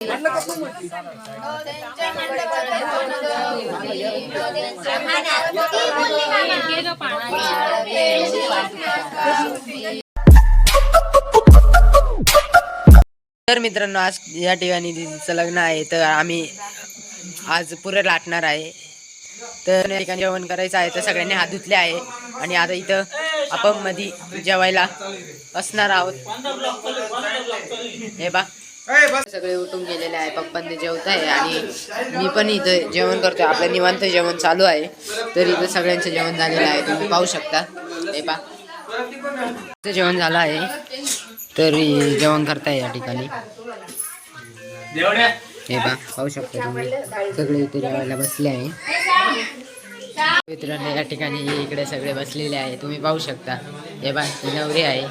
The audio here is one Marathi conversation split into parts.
तर मित्रांनो, आज या ठिकाणी दीदीचं लग्न आहे, तर आम्ही आज पुरे लाटणार आहे. तर या ठिकाणी जेवण करायचं आहे, तर सगळ्यांनी हात धुतले आहे आणि आता इथं आपण मध्ये जेवायला बसणार आहोत. हे बा सगळे उठून गेलेले आहे, पप्पांनी जेवत आहे आणि मी पण इथं जेवण करतोय. आपलं निवांत जेवण चालू आहे, तर इथं सगळ्यांचं जेवण झालेलं आहे, तुम्ही पाहू शकता. हे पा जेवण झालं आहे, तर जेवण करताय या ठिकाणी. हे पा पाहू शकता तुम्ही, सगळे इथे जेवायला बसले आहे. मित्रांनो, या ठिकाणी इकडे सगळे बसलेले आहे, तुम्ही पाहू शकता. हे बा ही नवरी आहे,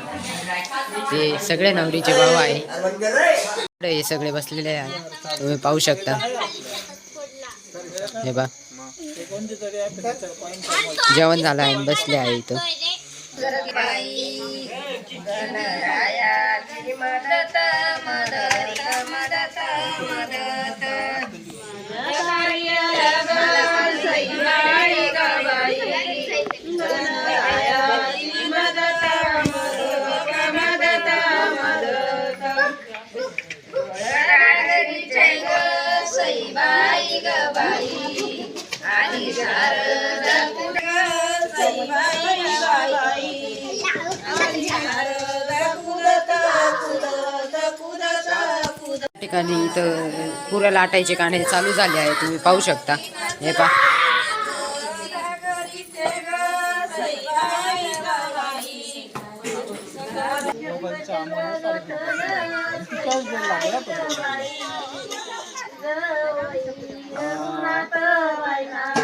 ते सगळे नवरीचे भाऊ आहे. हे सगळे बसलेले आहे, तुम्ही पाहू शकता. हे बा जेवण झालं आहे, बसले आहे इथं. ठिकाणी इथं पुऱ्या लाटायचे गाणे चालू झाले आहे, तुम्ही पाहू शकता. हे पा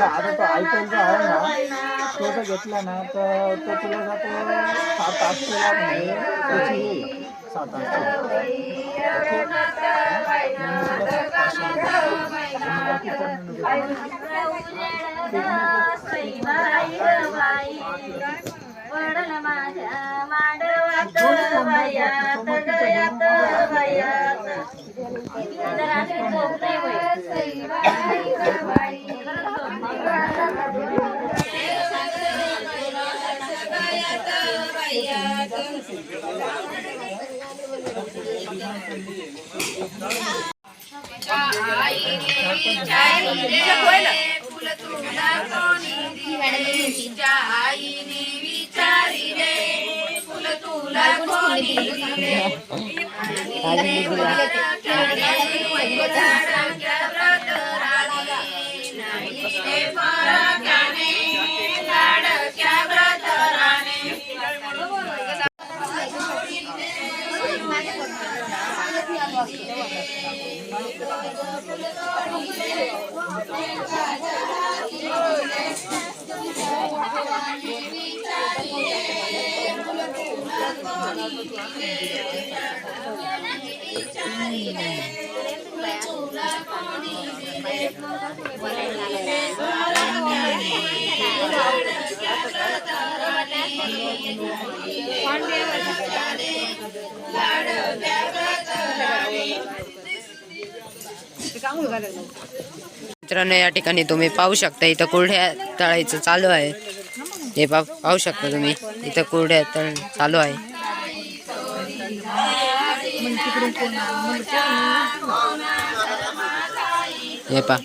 आता तो आयपीएल जो आहे ना, तो जर घेतला ना तर तो तुला जातो 7-8 लाख नाही त्याची 7-8 मित्रांनो, या ठिकाणी तुम्ही पाहू शकता, इथं कुरड्या तळायचं चालू आहे. हे पाहू शकता तुम्ही, इथं कुरड्या तळ चालू आहे. हे पा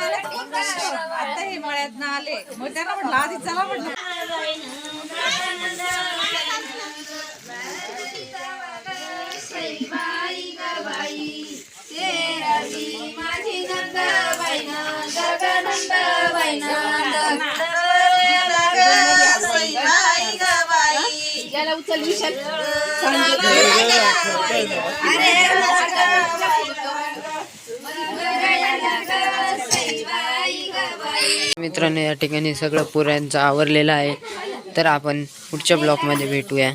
आता हे मळ्यात ना आले मग त्यांना म्हटलं आधी चला म्हटलं याला उचल विशाल मित्रांनो या ठिकाणी सगळं पुऱ्यांचं आवरलेलं आहे. तर आपण पुढच्या ब्लॉकमध्ये भेटूया.